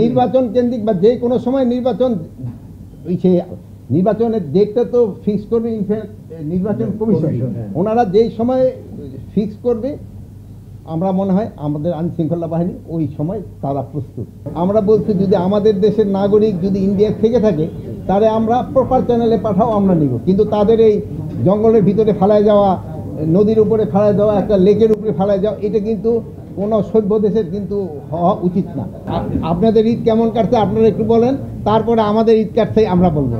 নির্বাচন কেন্দ্রিক বা যে কোনো সময় নির্বাচন নির্বাচনের ডেটটা তো ফিক্স করবে নির্বাচন কমিশন। ওনারা যেই সময় ফিক্স করবে আমরা মনে হয় আমাদের আইন শৃঙ্খলা বাহিনী ওই সময় তারা প্রস্তুত। আমরা বলছি যদি আমাদের দেশের নাগরিক যদি ইন্ডিয়া থেকে থাকে তাহলে আমরা প্রপার চ্যানেলে পাঠাও, আমরা নিব। কিন্তু তাদের এই জঙ্গলের ভিতরে ফেলায় যাওয়া, নদীর উপরে ফেলায় যাওয়া, একটা লেকের উপরে ফেলায় যাওয়া, এটা কিন্তু কোনো সভ্য দেশের কিন্তু হওয়া উচিত না। আপনাদের ঈদ কেমন কাটছে আপনারা একটু বলেন, তারপরে আমাদের ঈদ কাটছে আমরা বলবো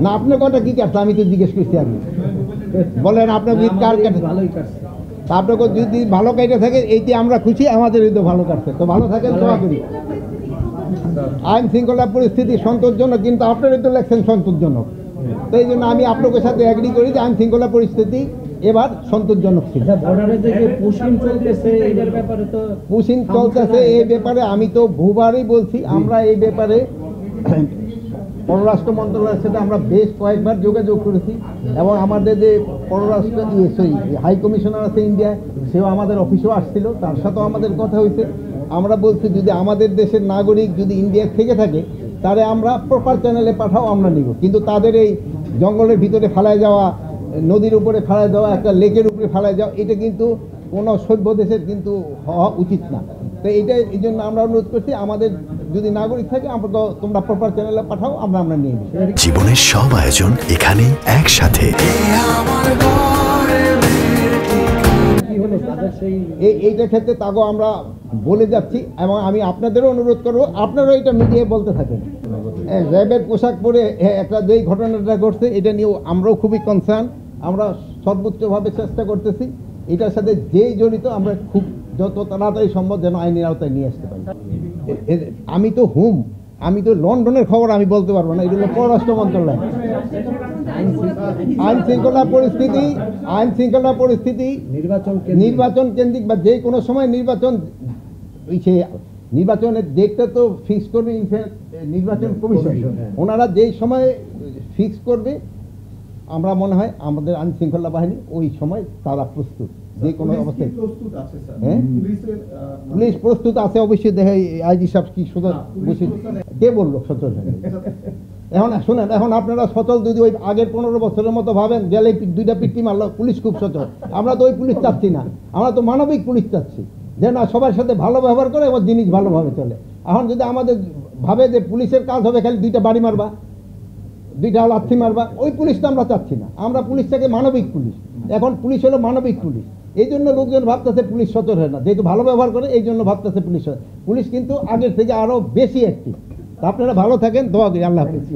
না। আপনার কথা কি কাটছে আমি তো জিজ্ঞেস করছি। আপনি বলেন আপনার ঈদ কার কাটছে? ভালোই কাটছে। আপনাকে যদি ভালো কেটে থাকে এইটি আমরা খুশি, আমাদের ঈদও ভালো কাটছে। তো ভালো থাকেন, দোয়া করি। আইন শৃঙ্খলা পরিস্থিতি সন্তোষজনক, কিন্তু আপনারই তো লেখছেন সন্তোষজনক। তো এই জন্য আমি আপনাদের সাথে এগ্রি করি যে আইন শৃঙ্খলা পরিস্থিতি এবার সন্তোষজনক ছিল। পুশিং চলতেছে এই ব্যাপারে আমি তো বহুবারই বলছি। আমরা এই ব্যাপারে পররাষ্ট্র মন্ত্রণালয়ের সাথে আমরা বেশ কয়েকবার যোগাযোগ করেছি, এবং আমাদের যে পররাষ্ট্র হাই কমিশনার আছে ইন্ডিয়ায়, সেও আমাদের অফিসেও আসছিল, তার সাথেও আমাদের কথা হয়েছে। আমরা বলছি যদি আমাদের দেশের নাগরিক যদি ইন্ডিয়া থেকে থাকে তাহলে আমরা প্রপার চ্যানেলে পাঠাও, আমরা নিব। কিন্তু তাদের এই জঙ্গলের ভিতরে ফেলায় যাওয়া, নদীর উপরে ফেলায় যাওয়া, একটা লেকের উপরে ফেলায় যাওয়া, এটা কিন্তু কোনো সভ্য দেশের কিন্তু হওয়া উচিত না। তো এইটাই এই জন্য আমরা অনুরোধ করছি, আমাদের যদি নাগরিক থাকে আমরা তো তোমরা প্রপার চ্যানেলে পাঠাও, আমরা নিয়ে নিই। জীবনের সব আয়োজন এখানে একসাথে। এইটা ক্ষেত্রে তাগো আমরা বলে যাচ্ছি, এবং আমি আপনাদেরও অনুরোধ করবো আপনারাও এটা মিডিয়ায় বলতে থাকেন। র্যাবের পোশাক পরে একটা যেই ঘটনাটা ঘটছে এটা নিয়েও আমরাও খুবই কনসার্ন। আমরা সর্বোচ্চভাবে চেষ্টা করতেছি এটার সাথে যেই জড়িত আমরা খুব যত তাড়াতাড়ি সম্ভব যেন আইনের আওতায় নিয়ে আসতে পারি। আমি তো লন্ডনের খবর আমি বলতে পারবো না, এটা হলো পররাষ্ট্র মন্ত্রণালয়। আইন শৃঙ্খলা পরিস্থিতি নির্বাচন কেন্দ্রিক বা যে কোনো সময় নির্বাচনের ডেটটা তো ফিক্স করবে নির্বাচন কমিশন। ওনারা যেই সময় ফিক্স করবে আমরা মনে হয় আমাদের আইন শৃঙ্খলা বাহিনী ওই সময় তারা প্রস্তুত যে কোনো অবস্থায়। হ্যাঁ, পুলিশ প্রস্তুত আছে অবশ্যই। দেখে আইজি সাহেব কি শুধু কে বললো সচল? এখন শুনেন, এখন আপনারা সচল যদি ওই আগের 15 বছরের মতো ভাবেন, গেলে দুইটা পিটি মারলো, পুলিশ খুব সচল। আমরা তো ওই পুলিশ চাচ্ছি না, আমরা তো মানবিক পুলিশ চাচ্ছি, যে না সবার সাথে ভালো ব্যবহার করে এবং জিনিস ভালোভাবে চলে। এখন যদি আমাদের ভাবে যে পুলিশের কাজ হবে খালি দুইটা বাড়ি মারবা, দুইটা লাথি মারবা, ওই পুলিশটা আমরা চাচ্ছি না। আমরা পুলিশটাকে মানবিক পুলিশ, এখন পুলিশ হলো মানবিক পুলিশ। এই জন্য লোকজন ভাবতেছে পুলিশ সচল হয় না, যেহেতু ভালো ব্যবহার করে এই জন্য ভাবতেছে পুলিশ হয়। পুলিশ কিন্তু আগের থেকে আরো বেশি অ্যাক্টিভ। আপনারা ভালো থাকেন, দোয়া করি। আল্লাহ হাফেজ।